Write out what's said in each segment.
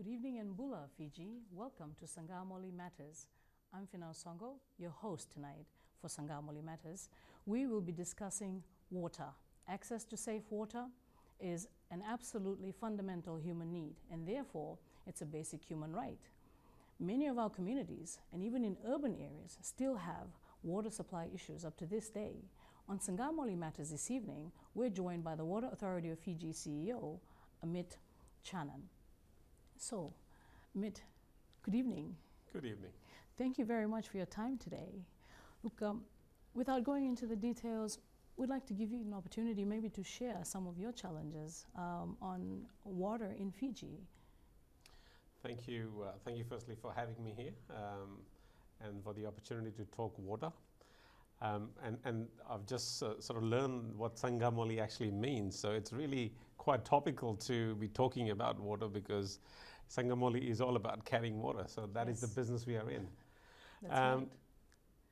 Good evening in Bula, Fiji. Welcome to Saqamoli Matters. I'm Finau Songo, your host tonight for Saqamoli Matters. We will be discussing water. Access to safe water is an absolutely fundamental human need, and therefore it's a basic human right. Many of our communities, and even in urban areas, still have water supply issues up to this day. On Saqamoli Matters this evening, we're joined by the Water Authority of Fiji CEO, Amit Channan. So, Amit, good evening. Good evening. Thank you very much for your time today. Look, without going into the details, we'd like to give you an opportunity maybe to share some of your challenges on water in Fiji. Thank you. Thank you firstly for having me here and for the opportunity to talk water. And I've just sort of learned what Saqamoli actually means. So it's really quite topical to be talking about water because Saqamoli is all about carrying water. So that is the business we are in. That's right.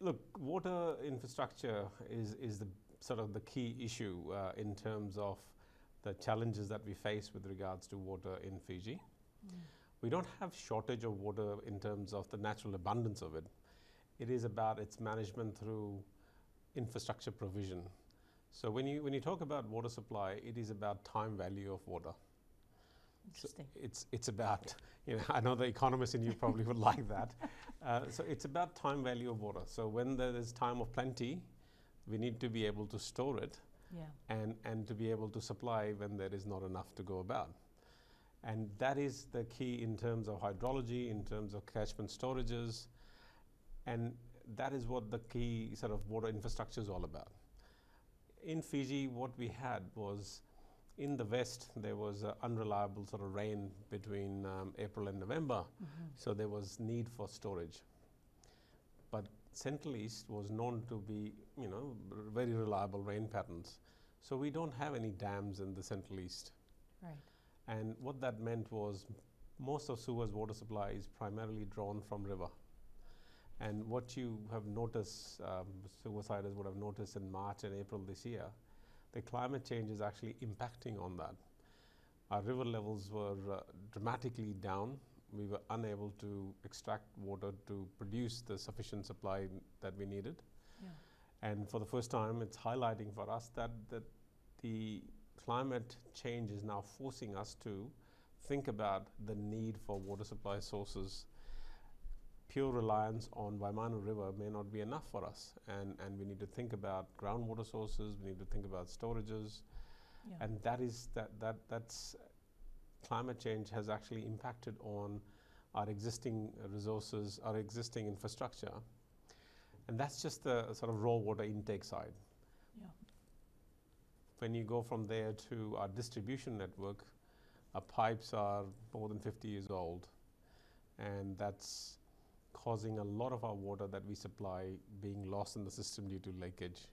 Look, water infrastructure is the sort of the key issue in terms of the challenges that we face with regards to water in Fiji. We don't have shortage of water in terms of the natural abundance of it. It is about its management through infrastructure provision. So when you talk about water supply, it is about time value of water. Interesting. So it's about, I know the economist in you probably would like that. So it's about time value of water. So when there is time of plenty, we need to be able to store it and to be able to supply when there is not enough to go about. And that is the key in terms of hydrology, in terms of catchment storages, and that is what the key sort of water infrastructure is all about. In Fiji, what we had was, in the west, there was unreliable sort of rain between April and November, so there was need for storage. But Central East was known to be, very reliable rain patterns. So we don't have any dams in the Central East. Right. And what that meant was most of Suva's water supply is primarily drawn from river. And what you have noticed, Suvasiders would have noticed in March and April this year, the climate change is actually impacting on that. Our river levels were dramatically down. We were unable to extract water to produce the sufficient supply that we needed. Yeah. And for the first time, it's highlighting for us that the climate change is now forcing us to think about the need for water supply sources. Pure reliance on Waimanu River may not be enough for us, and we need to think about groundwater sources, we need to think about storages, and that's climate change has actually impacted on our existing resources, our existing infrastructure, and that's just the sort of raw water intake side. Yeah. When you go from there to our distribution network, our pipes are more than 50 years old, and that's causing a lot of our water that we supply being lost in the system due to leakage.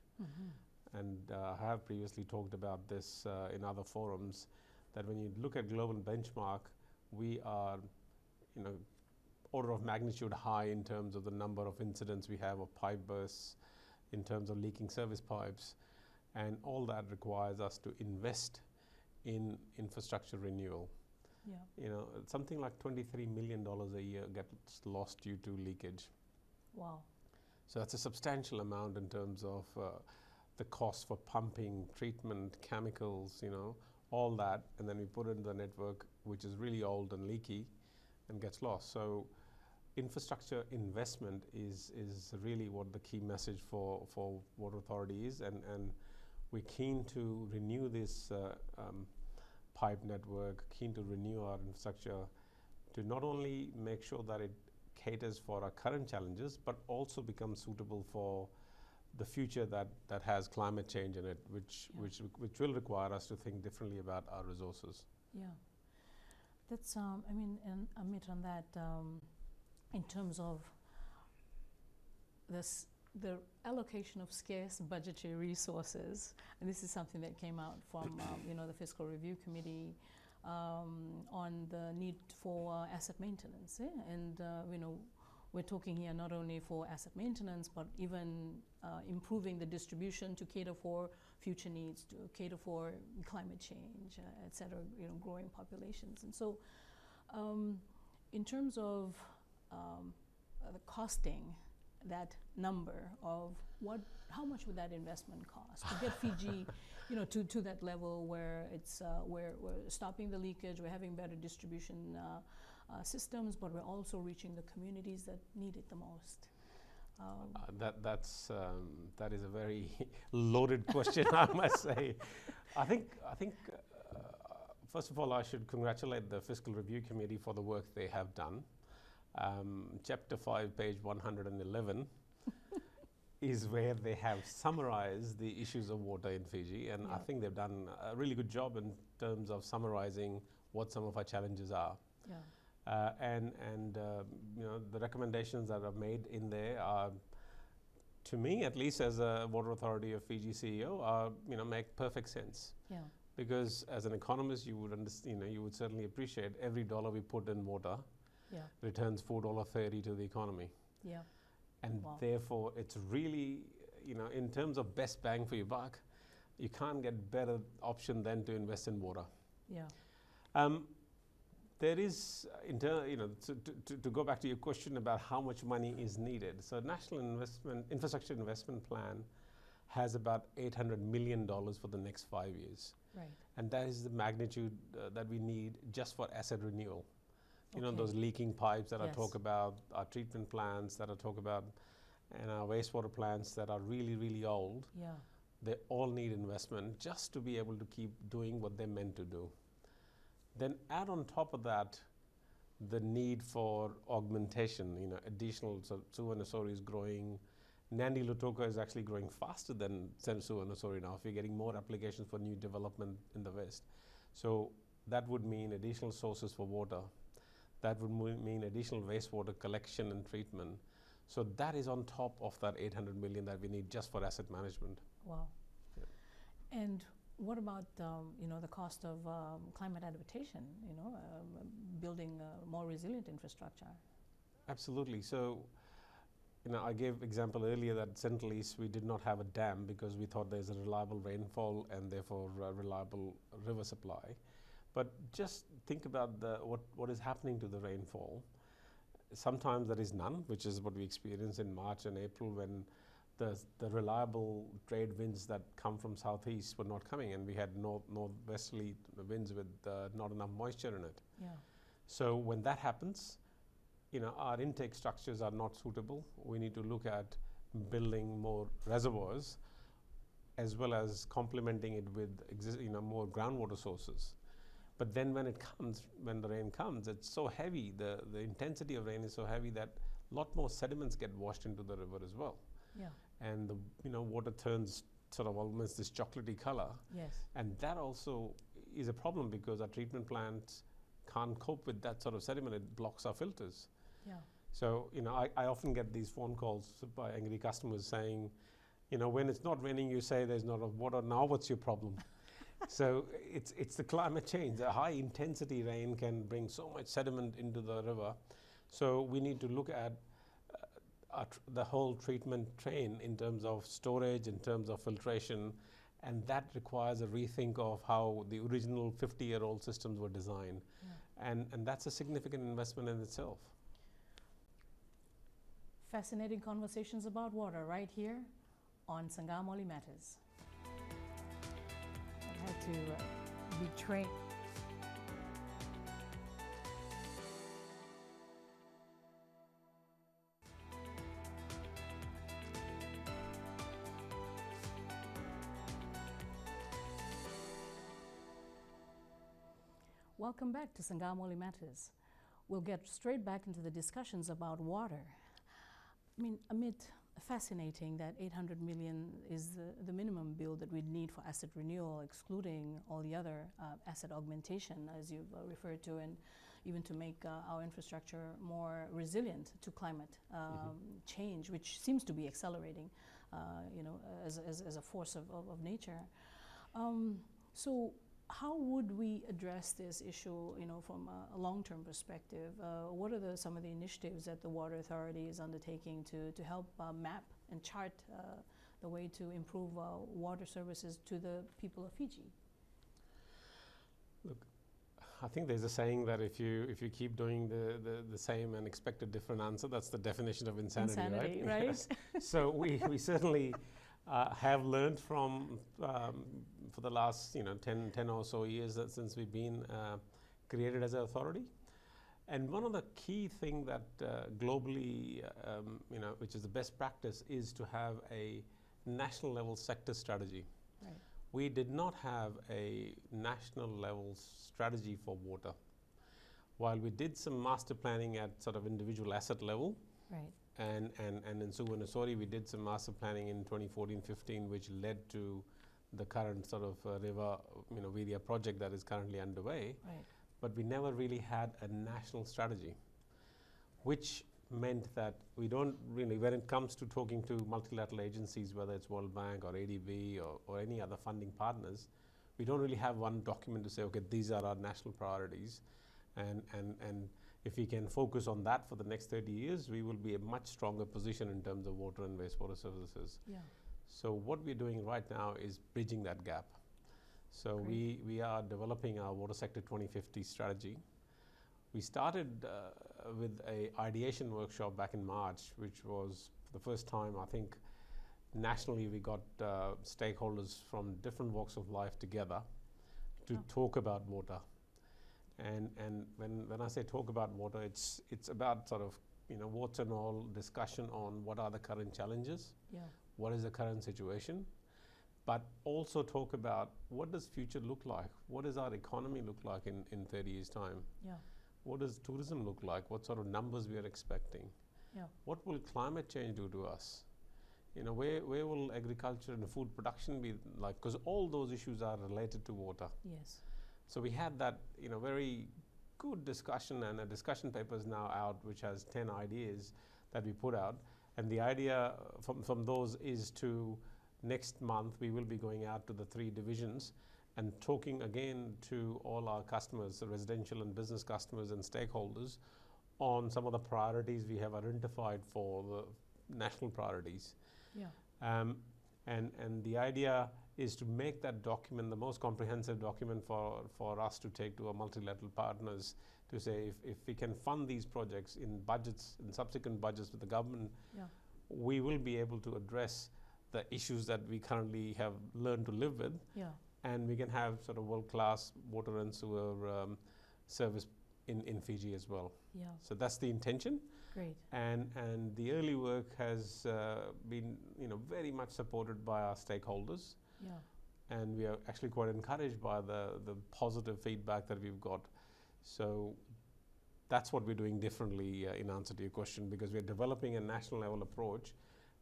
And I have previously talked about this in other forums, that when you look at global benchmark, we are, order of magnitude high in terms of the number of incidents we have of pipe bursts, in terms of leaking service pipes, and all that requires us to invest in infrastructure renewal. Yeah. Something like $23 million a year gets lost due to leakage. Wow. So that's a substantial amount in terms of the cost for pumping, treatment, chemicals, all that, and then we put it in the network, which is really old and leaky, and gets lost. So infrastructure investment is really what the key message for Water Authority is, and we're keen to renew this pipe network, keen to renew our infrastructure to not only make sure that it caters for our current challenges, but also becomes suitable for the future that has climate change in it, which will require us to think differently about our resources. Yeah. That's, and Amit, on that, in terms of the allocation of scarce budgetary resources, and this is something that came out from the Fiscal Review Committee on the need for asset maintenance. And we're talking here not only for asset maintenance, but even improving the distribution to cater for future needs, to cater for climate change, et cetera, growing populations. And so In terms of the costing, that number of how much would that investment cost to get Fiji, to that level where it's we're stopping the leakage, we're having better distribution systems, but we're also reaching the communities that need it the most. That is a very loaded question, I must say. I think first of all, I should congratulate the Fiscal Review Committee for the work they have done. Chapter 5, page 111 is where they have summarized the issues of water in Fiji, and I think they've done a really good job in terms of summarizing what some of our challenges are. The recommendations that are made in there are, to me at least as a Water Authority of Fiji CEO, make perfect sense. Because as an economist, you would understand, you would certainly appreciate every dollar we put in water returns $4.30 to the economy. And therefore, it's really, in terms of best bang for your buck, you can't get better option than to invest in water. There is, to go back to your question about how much money is needed. So National Infrastructure Investment Plan has about $800 million for the next 5 years. And that is the magnitude that we need just for asset renewal. Those leaking pipes that I talk about, our treatment plants that I talk about, and our wastewater plants that are really, really old. They all need investment just to be able to keep doing what they're meant to do. Then add on top of that the need for augmentation, additional, so Suvarnasori is growing. Nandi Lutoka is actually growing faster than Suvarnasori now. If we're getting more applications for new development in the West. So that would mean additional sources for water. That would mean additional wastewater collection and treatment. So that is on top of that 800 million that we need just for asset management. Wow. And what about the cost of climate adaptation? Building more resilient infrastructure. Absolutely. So, I gave example earlier that Central East we did not have a dam because we thought there's a reliable rainfall and therefore reliable river supply. But just think about what is happening to the rainfall. Sometimes there is none, which is what we experienced in March and April when the reliable trade winds that come from southeast were not coming, and we had northwesterly winds with not enough moisture in it. So when that happens, our intake structures are not suitable. We need to look at building more reservoirs as well as complementing it with more groundwater sources. But then when the rain comes, it's so heavy, the intensity of rain is so heavy that a lot more sediments get washed into the river as well. And the water turns sort of almost this chocolatey color. And that also is a problem because our treatment plants can't cope with that sort of sediment. It blocks our filters. So, I often get these phone calls by angry customers saying, when it's not raining, you say there's not enough water. Now what's your problem? So it's the climate change. The high intensity rain can bring so much sediment into the river. So we need to look at the whole treatment train in terms of storage, in terms of filtration, and that requires a rethink of how the original 50-year-old systems were designed. And that's a significant investment in itself. Fascinating conversations about water right here on Saqamoli Matters. I had to be trained. Welcome back to Saqamoli Matters. We'll get straight back into the discussions about water. I mean, fascinating that 800 million is the minimum bill that we'd need for asset renewal, excluding all the other asset augmentation, as you've referred to, and even to make our infrastructure more resilient to climate change, which seems to be accelerating, as a force of nature. So how would we address this issue, from a long-term perspective? What are some of the initiatives that the Water Authority is undertaking to help map and chart the way to improve water services to the people of Fiji? Look, I think there's a saying that if you keep doing the same and expect a different answer, that's the definition of insanity, right? Yes. So we certainly have learned from for the last 10 or so years that since we've been created as an authority. And one of the key thing that globally, which is the best practice, is to have a national level sector strategy. Right. We did not have a national level strategy for water. While we did some master planning at sort of individual asset level, right, and in Saqamoli we did some master planning in 2014-15, which led to the current sort of river, Vidya project that is currently underway. right, But we never really had a national strategy, which meant that we don't really, when it comes to talking to multilateral agencies, whether it's World Bank or ADB or any other funding partners, we don't really have one document to say, okay, these are our national priorities. And if we can focus on that for the next 30 years, we will be a much stronger position in terms of water and wastewater services. yeah. So what we're doing right now is bridging that gap. So we are developing our Water Sector 2050 strategy. We started with a ideation workshop back in March, which was for the first time, I think, nationally we got stakeholders from different walks of life together to talk about water. And when I say talk about water, it's about sort of warts and all discussion on what are the current challenges, what is the current situation, but also talk about what does future look like, what does our economy look like in 30 years' time, what does tourism look like, what sort of numbers we are expecting, what will climate change do to us, where will agriculture and food production be like, because all those issues are related to water. Yes. So we had that very good discussion, and a discussion paper is now out which has 10 ideas that we put out, and the idea from those is to next month we will be going out to the 3 divisions and talking again to all our customers, the residential and business customers and stakeholders, on some of the priorities we have identified for the national priorities. And the idea is to make that document the most comprehensive document for us to take to our multilateral partners to say if we can fund these projects in budgets, in subsequent budgets with the government, we will be able to address the issues that we currently have learned to live with, and we can have sort of world-class water and sewer service in Fiji as well. So that's the intention. Great. And the early work has been very much supported by our stakeholders. And we are actually quite encouraged by the positive feedback that we've got. So that's what we're doing differently in answer to your question, because we're developing a national level approach,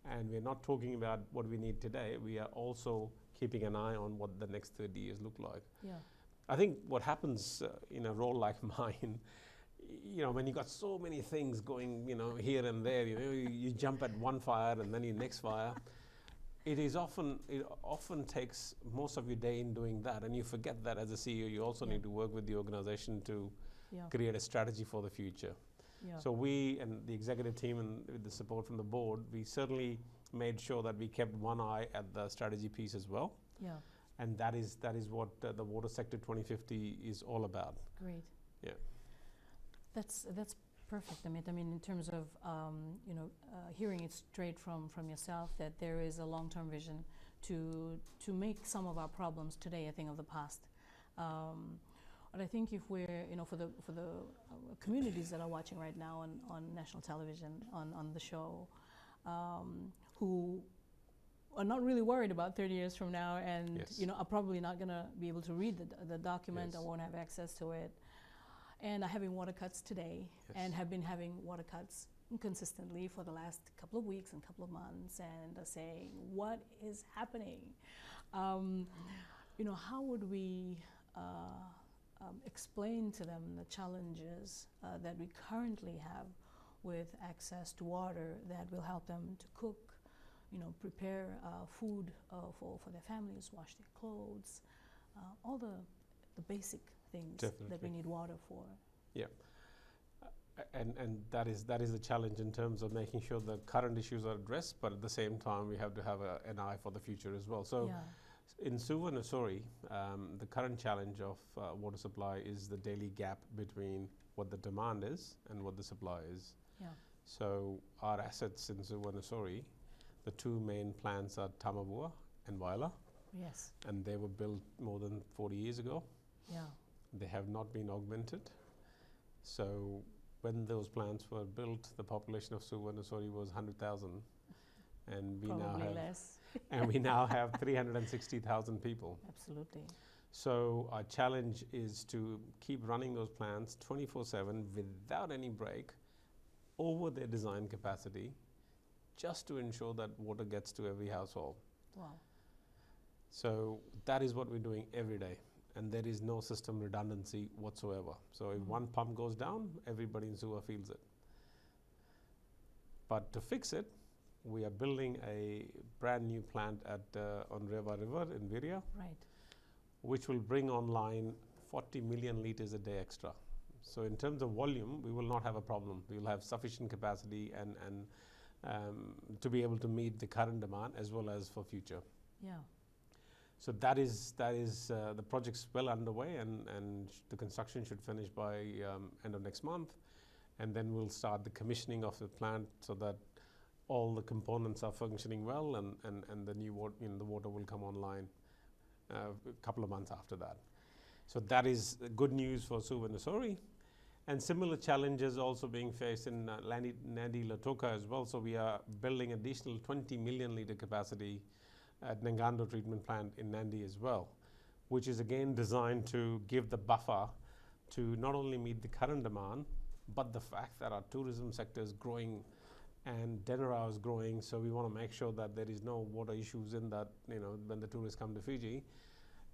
and we're not talking about what we need today. We are also keeping an eye on what the next 30 years look like. I think what happens in a role like mine, when you got so many things going, here and there, you jump at one fire and then your next fire. It often takes most of your day in doing that, and you forget that as a CEO, you also need to work with the organization to create a strategy for the future. So we and the executive team, and with the support from the board, we certainly made sure that we kept one eye at the strategy piece as well. And that is what the Water Sector 2050 is all about. Great. Yeah. That's perfect, Amit. I mean, in terms of hearing it straight from yourself, that there is a long-term vision to make some of our problems today a thing of the past. But I think if we're for the communities that are watching right now on national television on the show, who are not really worried about 30 years from now, and are probably not going to be able to read the document, or won't have access to it, and are having water cuts today, and have been having water cuts consistently for the last couple of weeks and couple of months, and are saying, what is happening? How would we explain to them the challenges that we currently have with access to water that will help them to cook, prepare food for their families, wash their clothes, all the basic things that we need water for. And that is the challenge in terms of making sure the current issues are addressed, but at the same time we have to have an eye for the future as well. In Suvarnasuri, the current challenge of water supply is the daily gap between what the demand is and what the supply is. Yeah. So our assets in Suvarnasuri, the two main plants are Tamavua and Vaila, Yes. and they were built more than 40 years ago. Yeah. They have not been augmented. So when those plants were built, the population of Suvarnasuri was 100,000, and we now have 360,000 people. Absolutely. So our challenge is to keep running those plants 24/7 without any break over their design capacity, just to ensure that water gets to every household. Wow. So that is what we're doing every day, and there is no system redundancy whatsoever. So if one pump goes down, everybody in Suva feels it. But to fix it, we are building a brand new plant at on Reva River in Virya, Right. which will bring online 40 million litres a day extra. So in terms of volume, we will not have a problem. We will have sufficient capacity and to be able to meet the current demand as well as for future. Yeah. So that is the project's well underway, and the construction should finish by end of next month, and then we'll start the commissioning of the plant so that all the components are functioning well, and the new water, the water will come online a couple of months after that. So that is good news for Suvarnasuri, and similar challenges also being faced in Nandi Latoka as well. So we are building additional 20 million litre capacity at Nangando treatment plant in Nandi as well, which is again designed to give the buffer to not only meet the current demand, but the fact that our tourism sector is growing and Denara is growing. So we want to make sure that there is no water issues in that, when the tourists come to Fiji,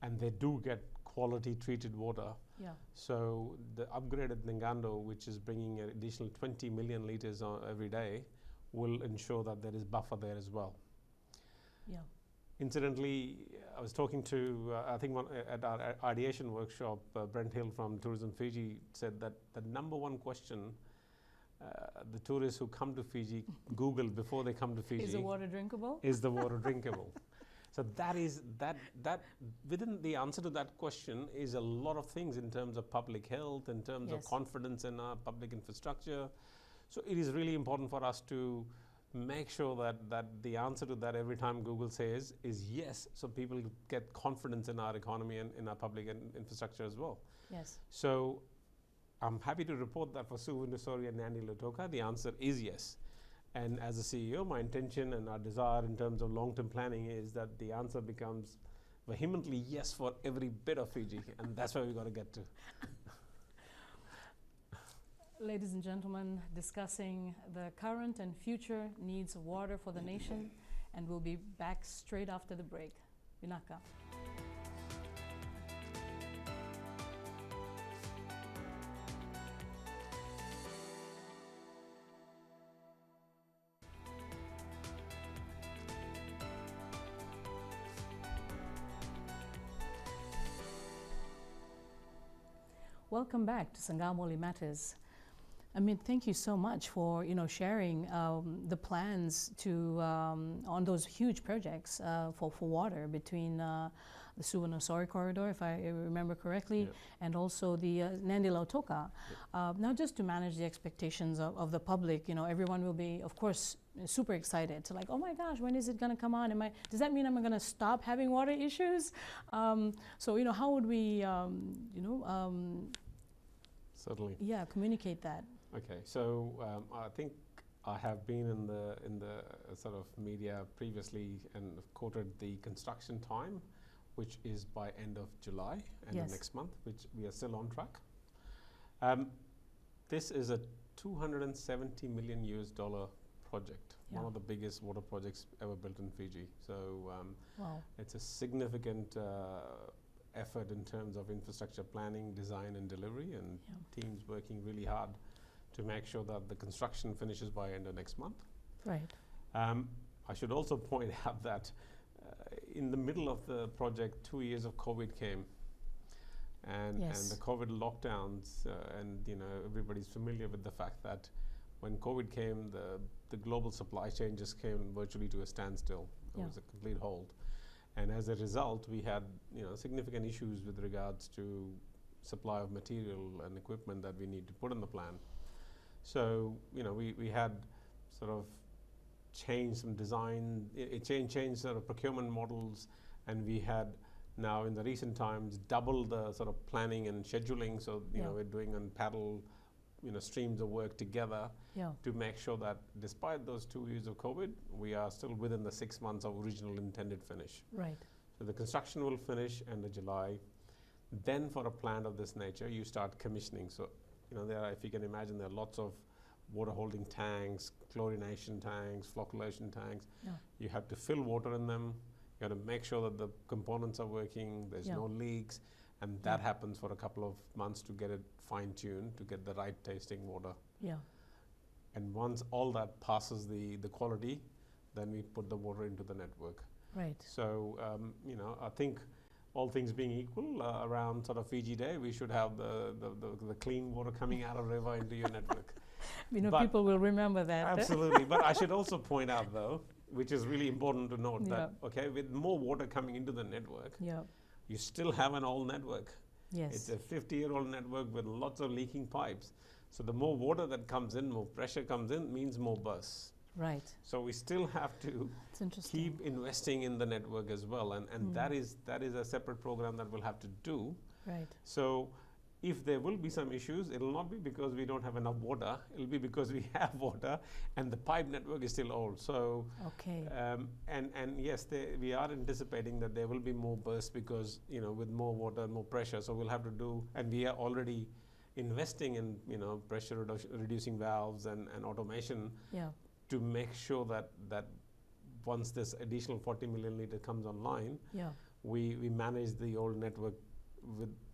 and they do get quality treated water. Yeah. So the upgrade at Nangando, which is bringing an additional 20 million litres every day, will ensure that there is buffer there as well. Yeah. Incidentally, I was talking to, I think at our ideation workshop, Brent Hill from Tourism Fiji said that the number one question the tourists who come to Fiji Google before they come to Fiji Is the water drinkable? Is the water drinkable? So that within the answer to that question is a lot of things in terms of public health, in terms of confidence in our public infrastructure. So it is really important for us to make sure that the answer to that every time Google says is yes, so people get confidence in our economy and in our public infrastructure as well. Yes. So I'm happy to report that for Suvarnasuri and Nandi Latoka, the answer is yes. And as a CEO, my intention and our desire in terms of long-term planning is that the answer becomes vehemently yes for every bit of Fiji, and that's where we've got to get to. Ladies and gentlemen, discussing the current and future needs of water for the nation, and we'll be back straight after the break. Vinaka. Welcome back to Saqamoli Matters. Amit, thank you so much for sharing the plans to on those huge projects for water between the Suvarnasuri corridor, if I remember correctly, and also the Nandi Latoka. Now, just to manage the expectations of the public, everyone will be, of course, super excited to like, oh my gosh, when is it going to come on? Does that mean I'm going to stop having water issues? So how would we, certainly, communicate that? Okay, so I think I have been in the sort of media previously and quoted the construction time, which is by end of July, end of next month, which we are still on track. This is a $270 million project, one of the biggest water projects ever built in Fiji. So it's a significant effort in terms of infrastructure planning, design and delivery, and teams working really hard to make sure that the construction finishes by end of next month. Right. I should also point out that in the middle of the project, 2 years of COVID came, and the COVID lockdowns, and everybody's familiar with the fact that when COVID came, the global supply chain just came virtually to a standstill. It was a complete hold. And as a result, we had significant issues with regards to supply of material and equipment that we need to put in the plant. So we had sort of changed some design, changed sort of procurement models, and we had now in the recent times doubled the sort of planning and scheduling. So we're doing on parallel streams of work together to make sure that despite those 2 years of COVID, we are still within the 6 months of original intended finish. Right. So the construction will finish end of July. Then for a plant of this nature, you start commissioning. So if you can imagine, there are lots of water holding tanks, chlorination tanks, flocculation tanks. You have to fill water in them. You have to make sure that the components are working, there's no leaks, and that happens for a couple of months to get it fine-tuned, to get the right tasting water. And once all that passes the quality, then we put the water into the network. Right. So, I think all things being equal, around sort of Fiji Day, we should have the clean water coming out of river into your network. People will remember that. Absolutely. But I should also point out, though, which is really important to note, that, with more water coming into the network, you still have an old network. Yes. It's a 50-year-old network with lots of leaking pipes. So the more water that comes in, more pressure comes in, means more bursts. Right. So we still have to keep investing in the network as well, and that is a separate program that we'll have to do. Right. So if there will be some issues, it'll not be because we don't have enough water. It'll be because we have water, and the pipe network is still old. So and yes, we are anticipating that there will be more bursts because with more water and more pressure. So we'll have to do, and we are already investing in pressure reducing valves and automation. To make sure that once this additional 40 million litre comes online, we manage the old network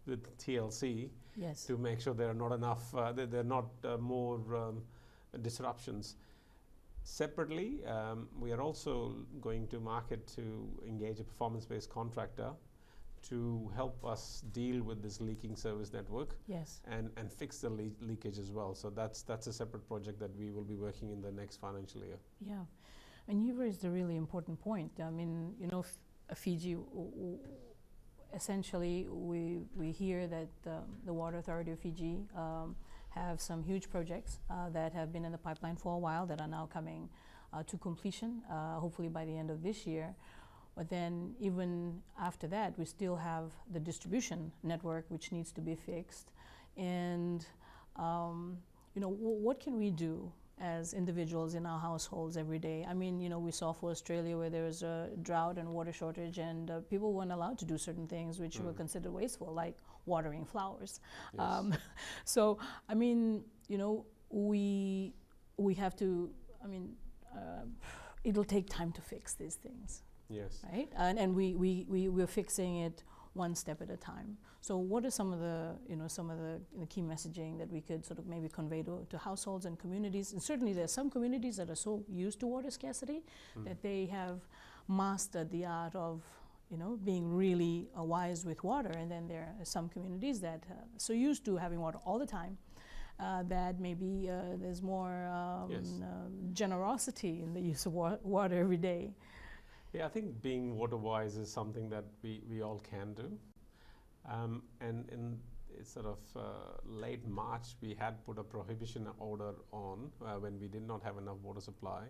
with TLC to make sure there are not enough, there are not more disruptions. Separately, we are also going to market to engage a performance-based contractor to help us deal with this leaking service network and fix the leakage as well. So that's a separate project that we will be working in the next financial year. Yeah, and you raised a really important point. I mean, Fiji, essentially we hear that the Water Authority of Fiji have some huge projects that have been in the pipeline for a while that are now coming to completion, hopefully by the end of this year. But then even after that, we still have the distribution network, which needs to be fixed. And, what can we do as individuals in our households every day? I mean, we saw for Australia where there was a drought and water shortage, and people weren't allowed to do certain things which were considered wasteful, like watering flowers. Yes. So, I mean, we have to, it'll take time to fix these things. Yes. Right, and we're fixing it one step at a time. So, what are some of the key messaging that we could sort of maybe convey to households and communities? And certainly, there are some communities that are so used to water scarcity that they have mastered the art of being really wise with water, and then there are some communities that are so used to having water all the time that maybe there's more generosity in the use of water every day. Yeah, I think being water wise is something that we all can do. And in sort of late March, we had put a prohibition order on when we did not have enough water supply.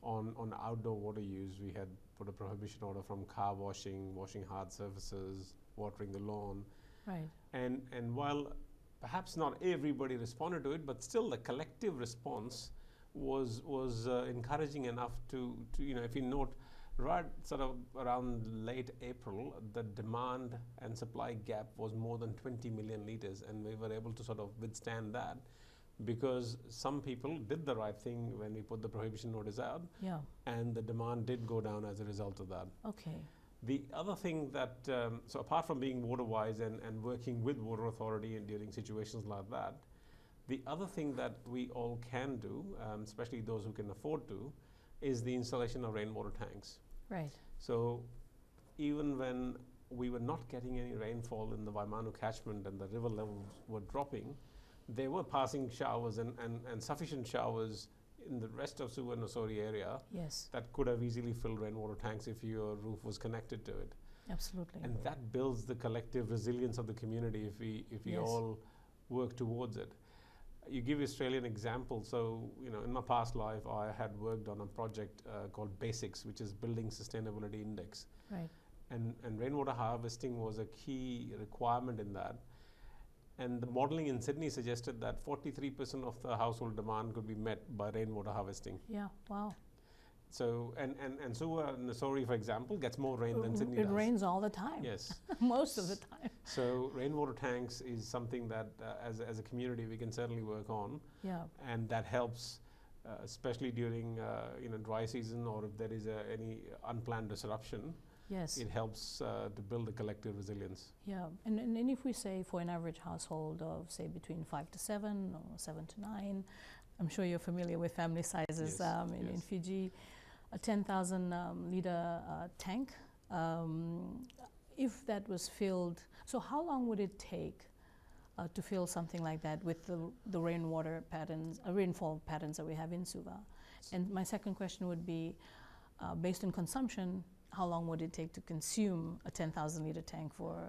On outdoor water use, we had put a prohibition order from car washing, washing hard surfaces, watering the lawn. Right. And while perhaps not everybody responded to it, but still the collective response was encouraging enough to if you note, right sort of around late April, the demand and supply gap was more than 20 million litres, and we were able to sort of withstand that because some people did the right thing when we put the prohibition notice out, and the demand did go down as a result of that. Okay. The other thing that, so apart from being water wise and working with Water Authority and during situations like that, the other thing that we all can do, especially those who can afford to, is the installation of rainwater tanks. Right. So even when we were not getting any rainfall in the Waimanu catchment and the river levels were dropping, there were passing showers and sufficient showers in the rest of Suvarnasori area, yes, that could have easily filled rainwater tanks if your roof was connected to it. absolutely. And that builds the collective resilience of the community if we Yes. all work towards it. You give Australian example. So, in my past life, I had worked on a project called BASICS, which is Building Sustainability Index. Right. And rainwater harvesting was a key requirement in that. And the modeling in Sydney suggested that 43% of the household demand could be met by rainwater harvesting. Yeah, wow. So, and Suvarnasori, for example, gets more rain than Sydney does. It rains all the time. Yes. Most of the time. So rainwater tanks is something that as a community we can certainly work on. Yeah. And that helps, especially during dry season, or if there is any unplanned disruption. Yes. It helps to build a collective resilience. Yeah, and if we say for an average household of, say, between 5 to 7 or 7 to 9, I'm sure you're familiar with family sizes. Yes, in Fiji, a 10,000 liter tank, if that was filled, so how long would it take to fill something like that with the rainwater patterns, rainfall patterns that we have in Suva? And my second question would be, based on consumption, how long would it take to consume a 10,000 liter tank for?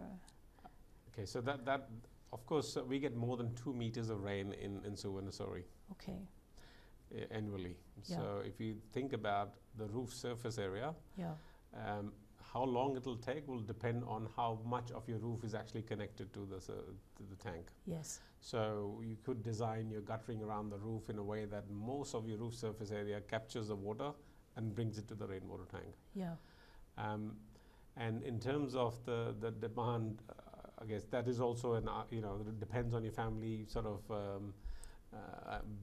Okay, so that of course we get more than 2 meters of rain in Suvarnasori. Okay. Annually. Yeah. So if you think about the roof surface area, Yeah. how long it'll take will depend on how much of your roof is actually connected to the tank. Yes. So you could design your guttering around the roof in a way that most of your roof surface area captures the water and brings it to the rainwater tank. Yeah. And in terms of the demand, I guess that is also it depends on your family sort of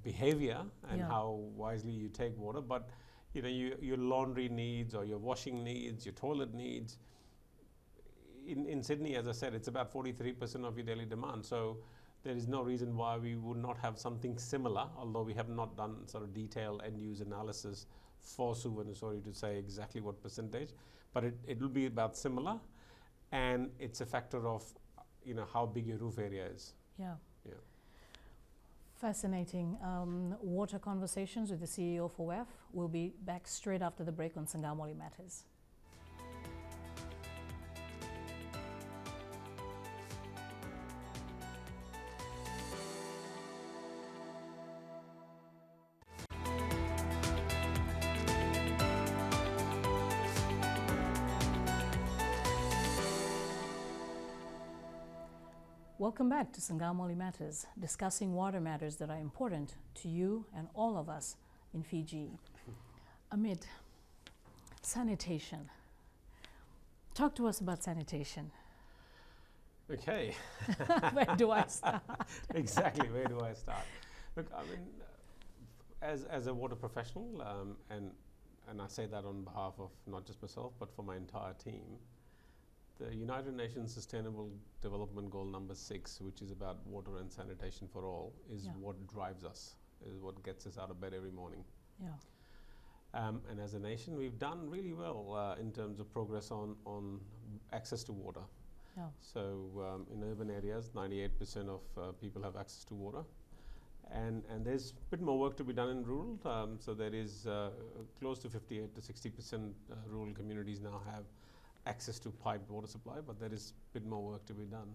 behavior and Yeah. how wisely you take water. But your laundry needs or your washing needs, your toilet needs. In Sydney, as I said, it's about 43% of your daily demand. So there is no reason why we would not have something similar, although we have not done sort of detailed end-use analysis for Suvarnasori to say exactly what percentage. But it will be about similar, and it's a factor of how big your roof area is. Yeah. Yeah. Fascinating. Water Conversations with the CEO for WAF. We'll be back straight after the break on Saqamoli Matters. Welcome back to Saqamoli Matters, discussing water matters that are important to you and all of us in Fiji. Amit, sanitation. Talk to us about sanitation. Okay. Where do I start? Exactly, where do I start? Look, I mean, as a water professional, and I say that on behalf of not just myself, but for my entire team, the United Nations Sustainable Development Goal number 6, which is about water and sanitation for all, is what drives us, is what gets us out of bed every morning. Yeah. And as a nation, we've done really well in terms of progress on access to water. Yeah. So in urban areas, 98% of people have access to water. And there's a bit more work to be done in rural. So there is close to 58 to 60% rural communities now have access to piped water supply, but there is a bit more work to be done.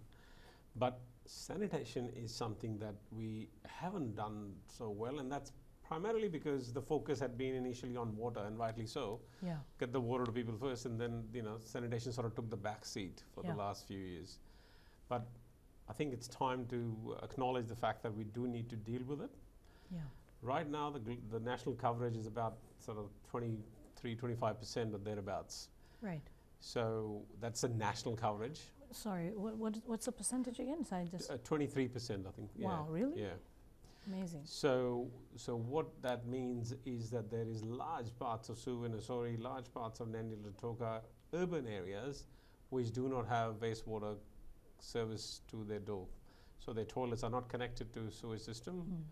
But sanitation is something that we haven't done so well, and that's primarily because the focus had been initially on water, and rightly so. Yeah. Get the water to people first, and then sanitation sort of took the back seat for the last few years. But I think it's time to acknowledge the fact that we do need to deal with it. Yeah. Right now, the national coverage is about sort of 23-25% or thereabouts. Right. So that's a national coverage. Sorry, what's the percentage again? So I just 23%, I think. Wow, really? Yeah. Amazing. So what that means is that there is large parts of Suvarnasori, large parts of Nandilatoka, urban areas, which do not have wastewater service to their door. So their toilets are not connected to sewage system,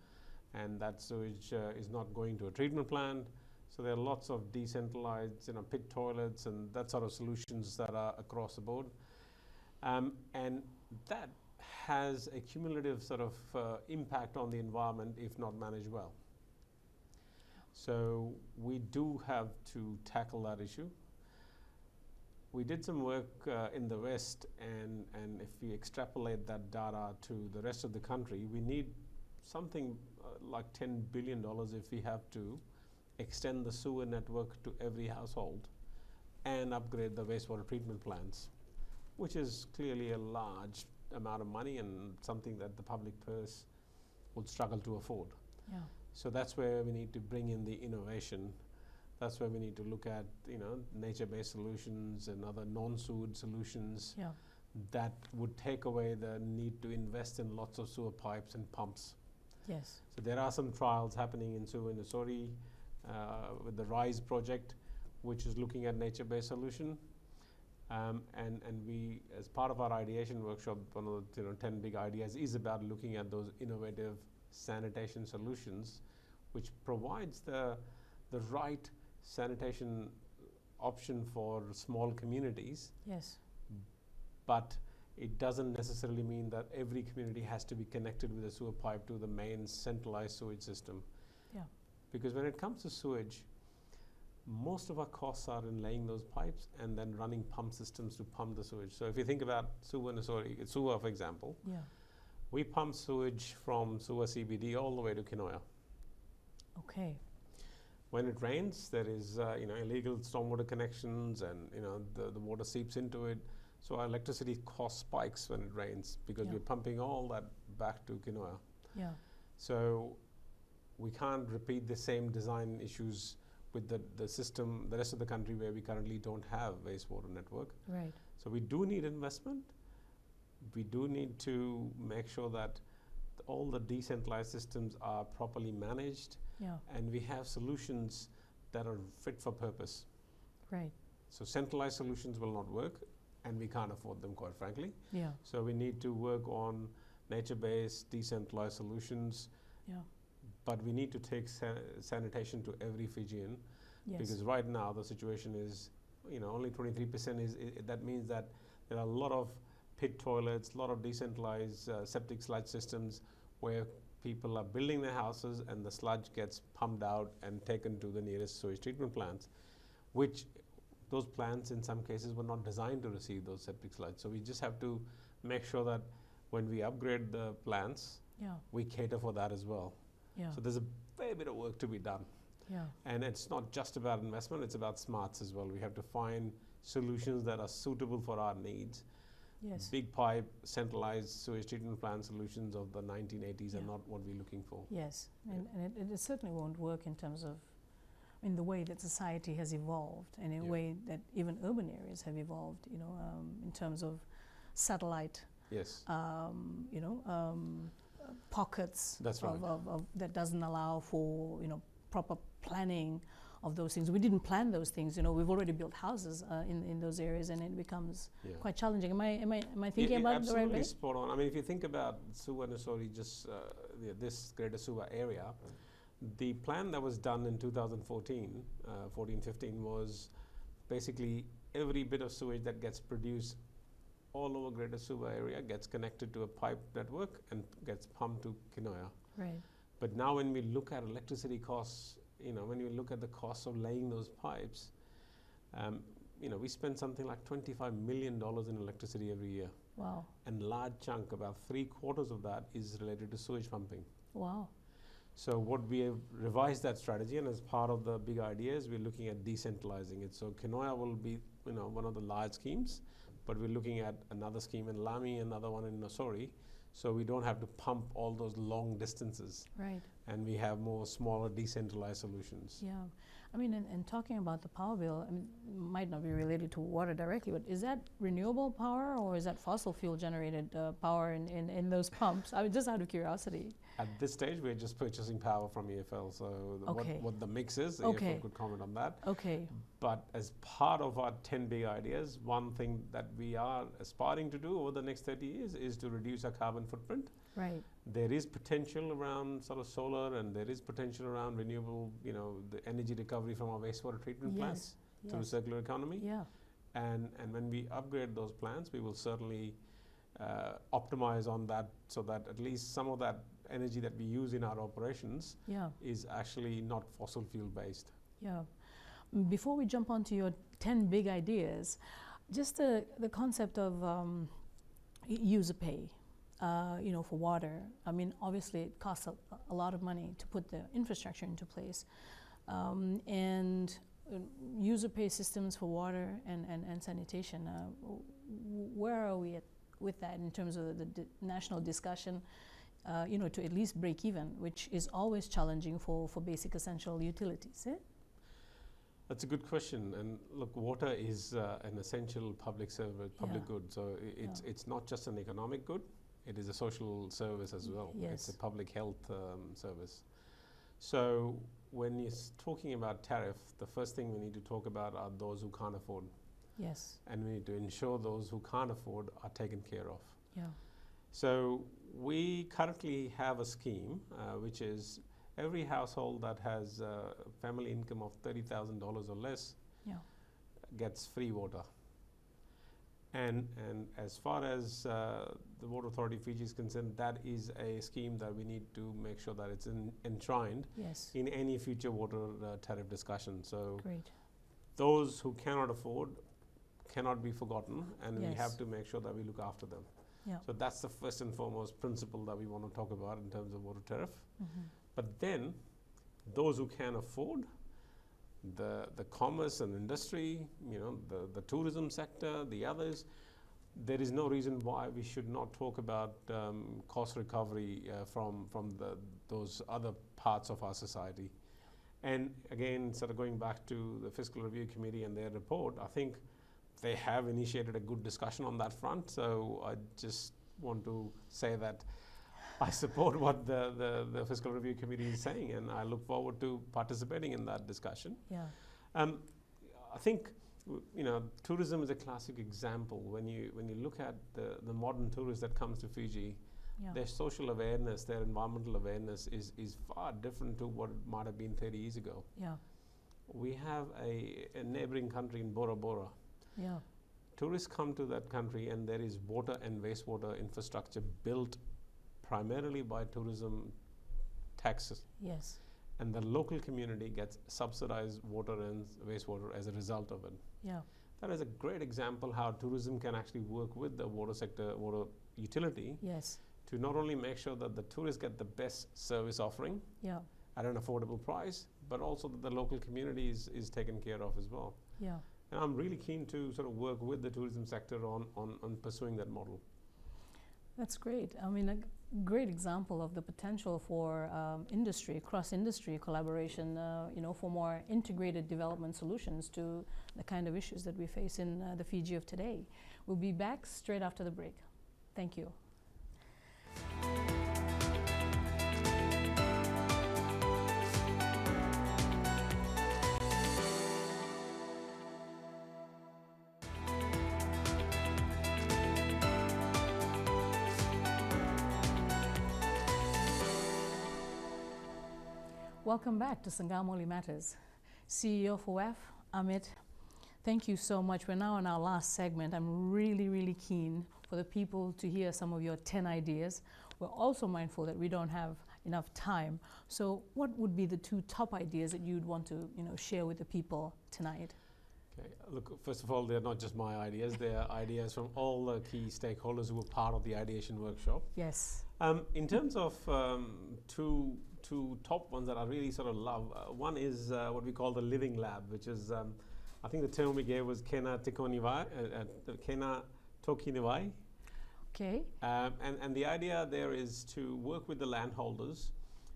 and that sewage is not going to a treatment plant. So there are lots of decentralized, pit toilets and that sort of solutions that are across the board, and that has a cumulative sort of impact on the environment if not managed well. So we do have to tackle that issue. We did some work in the West, and if we extrapolate that data to the rest of the country, we need something like $10 billion if we have to extend the sewer network to every household and upgrade the wastewater treatment plants, which is clearly a large amount of money and something that the public purse would struggle to afford. Yeah. So that's where we need to bring in the innovation. That's where we need to look at, nature-based solutions and other non-sewage solutions that would take away the need to invest in lots of sewer pipes and pumps. Yes. So there are some trials happening in Saqamoli with the RISE project, which is looking at nature-based solution. And we, as part of our ideation workshop, one of the 10 big ideas is about looking at those innovative sanitation solutions, which provides the right sanitation option for small communities. Yes. But it doesn't necessarily mean that every community has to be connected with a sewer pipe to the main centralized sewage system. Yeah. Because when it comes to sewage, most of our costs are in laying those pipes and then running pump systems to pump the sewage. So if you think about sewer, for example, we pump sewage from sewer CBD all the way to Kinoya. Okay. When it rains, there is illegal stormwater connections, and the water seeps into it. So our electricity cost spikes when it rains because we're pumping all that back to Kinoya. Yeah. So we can't repeat the same design issues with the system, the rest of the country where we currently don't have wastewater network. Right. So we do need investment. We do need to make sure that all the decentralized systems are properly managed, and we have solutions that are fit for purpose. Right. So centralized solutions will not work, and we can't afford them, quite frankly. Yeah. So we need to work on nature-based, decentralized solutions. Yeah. But we need to take sanitation to every Fijian, because right now the situation is, only 23% is. That means that there are a lot of pit toilets, a lot of decentralized septic sludge systems where people are building their houses and the sludge gets pumped out and taken to the nearest sewage treatment plants, which those plants in some cases were not designed to receive those septic sludge. So we just have to make sure that when we upgrade the plants, we cater for that as well. Yeah. So there's a fair bit of work to be done. Yeah. And it's not just about investment, it's about smarts as well. We have to find solutions that are suitable for our needs. Yes. Big pipe, centralized sewage treatment plant solutions of the 1980s are not what we're looking for. Yes, and it certainly won't work in terms of, the way that society has evolved, and in a way that even urban areas have evolved, in terms of satellite, pockets that doesn't allow for, proper planning of those things. We didn't plan those things. We've already built houses in those areas, and it becomes quite challenging. Am I thinking about it the right way? Absolutely spot on. if you think about Saqamoli, just this greater sewer area, the plan that was done in 2014, 14-15 was basically every bit of sewage that gets produced all over greater sewer area gets connected to a pipe network and gets pumped to Kinoya. Right. But now when we look at electricity costs, when we look at the cost of laying those pipes, we spend something like $25 million in electricity every year. Wow. And large chunk, about 3/4 of that is related to sewage pumping. Wow. So what we have revised that strategy, and as part of the big ideas, we're looking at decentralizing it. So Kinoya will be, one of the large schemes, but we're looking at another scheme in Lami, another one in Nosori, so we don't have to pump all those long distances. Right. And we have more smaller decentralized solutions. Yeah. And talking about the power bill, might not be related to water directly, but is that renewable power or is that fossil fuel generated power in those pumps? Just out of curiosity. At this stage, we're just purchasing power from EFL, so what the mix is, EFL could comment on that. Okay. But as part of our 10 big ideas, one thing that we are aspiring to do over the next 30 years is to reduce our carbon footprint. Right. There is potential around sort of solar, and there is potential around renewable, the energy recovery from our wastewater treatment plants through circular economy. Yeah. And when we upgrade those plants, we will certainly optimize on that, so that at least some of that energy that we use in our operations is actually not fossil fuel based. Yeah. Before we jump onto your 10 big ideas, just the concept of user pay, for water. I mean, obviously it costs a lot of money to put the infrastructure into place. And user pay systems for water and sanitation, where are we at with that in terms of the national discussion, to at least break even, which is always challenging for basic essential utilities? That's a good question. And look, water is an essential public service, public good. So it's not just an economic good, it is a social service as well. Yes. It's a public health service. So when you're talking about tariff, the first thing we need to talk about are those who can't afford. Yes. And we need to ensure those who can't afford are taken care of. Yeah. So we currently have a scheme which is every household that has a family income of $30,000 or less gets free water. And as far as the Water Authority of Fiji is concerned, that is a scheme that we need to make sure that it's enshrined in any future water tariff discussion. So those who cannot afford cannot be forgotten, and we have to make sure that we look after them. So that's the first and foremost principle that we want to talk about in terms of water tariff. But then those who can afford, the commerce and industry, the tourism sector, the others, there is no reason why we should not talk about cost recovery from those other parts of our society. And again, sort of going back to the Fiscal Review Committee and their report, I think they have initiated a good discussion on that front. So I just want to say that I support what the Fiscal Review Committee is saying, and I look forward to participating in that discussion. I think tourism is a classic example. When you look at the modern tourist that comes to Fiji, their social awareness, their environmental awareness is far different to what it might have been 30 years ago. We have a neighboring country in Bora Bora. Tourists come to that country and there is water and wastewater infrastructure built primarily by tourism taxes. And the local community gets subsidized water and wastewater as a result of it. That is a great example how tourism can actually work with the water sector, water utility, to not only make sure that the tourists get the best service offering at an affordable price, but also that the local community is taken care of as well. And I'm really keen to sort of work with the tourism sector on pursuing that model. That's great. I mean, a great example of the potential for industry, cross-industry collaboration, for more integrated development solutions to the kind of issues that we face in the Fiji of today. We'll be back straight after the break. Thank you. Welcome back to Saqamoli Matters. CEO for WAF, Amit, thank you so much. We're now in our last segment. I'm really keen for the people to hear some of your 10 ideas. We're also mindful that we don't have enough time. So what would be the 2 top ideas that you'd want to share with the people tonight? Okay. Look, first of all, they're not just my ideas. They're ideas from all the key stakeholders who were part of the ideation workshop. In terms of two top ones that I really sort of love, one is what we call the living lab, which is, I think the term we gave was Kena Tokiniwai. Okay. And the idea there is to work with the landholders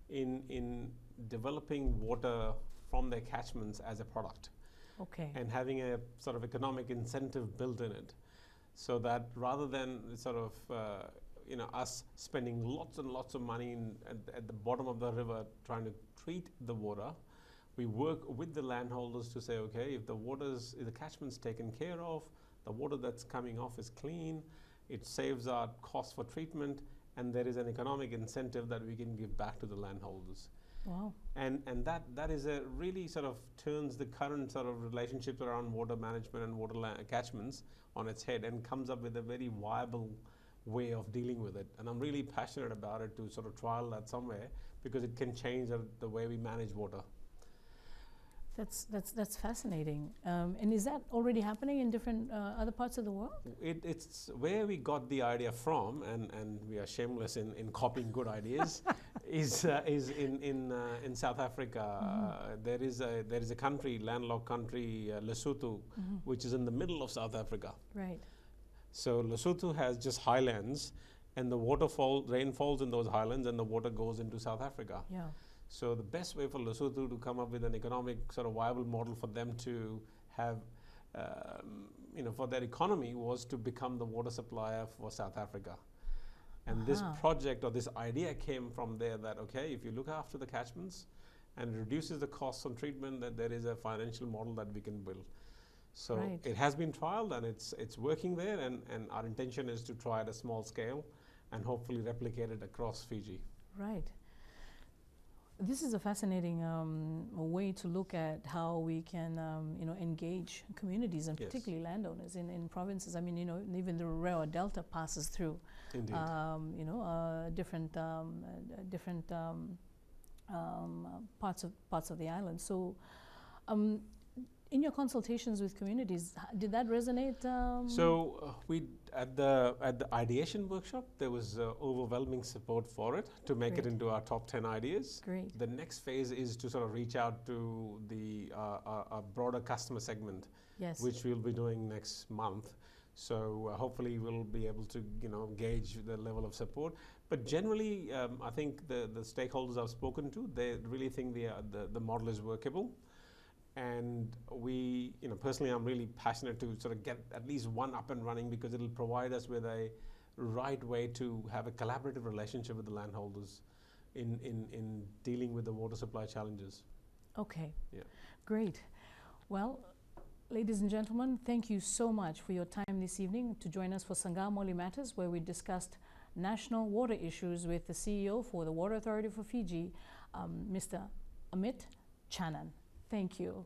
in developing water from their catchments as a product. And having a sort of economic incentive built in it, so that rather than sort of us spending lots and lots of money at the bottom of the river trying to treat the water, we work with the landholders to say, okay, if the catchment's taken care of, the water that's coming off is clean, it saves our cost for treatment, and there is an economic incentive that we can give back to the landholders. Wow. And that is a really sort of turns the current sort of relationships around water management and water catchments on its head, and comes up with a very viable way of dealing with it. And I'm really passionate about it to sort of trial that somewhere, because it can change the way we manage water. That's fascinating. And is that already happening in different other parts of the world? It's where we got the idea from, and we are shameless in copying good ideas, is in South Africa. There is a country, landlocked country, Lesotho, which is in the middle of South Africa. Right. So Lesotho has just highlands, and the rain falls in those highlands, and the water goes into South Africa. Yeah. So the best way for Lesotho to come up with an economic sort of viable model for them to have, for their economy, was to become the water supplier for South Africa. And this project or this idea came from there, that, okay, if you look after the catchments and reduces the costs on treatment, that there is a financial model that we can build. So it has been trialed, and it's working there, and our intention is to try at a small scale and hopefully replicate it across Fiji. Right. This is a fascinating way to look at how we can, engage communities, and particularly landowners in provinces. I mean, even the Rawa Delta passes through, different parts of the island. So, in your consultations with communities, did that resonate? So we at the ideation workshop, there was overwhelming support for it to make it into our top 10 ideas. Great. The next phase is to sort of reach out to the a broader customer segment, which we'll be doing next month. So hopefully we'll be able to gauge the level of support. But generally, I think the stakeholders I've spoken to, they really think the model is workable. And we, personally, I'm really passionate to sort of get at least one up and running, because it'll provide us with a right way to have a collaborative relationship with the landholders in dealing with the water supply challenges. Okay. Yeah. Great. Well, ladies and gentlemen, thank you so much for your time this evening to join us for Saqamoli Matters, where we discussed national water issues with the CEO for the Water Authority for Fiji, Mr. Amit Channan. Thank you.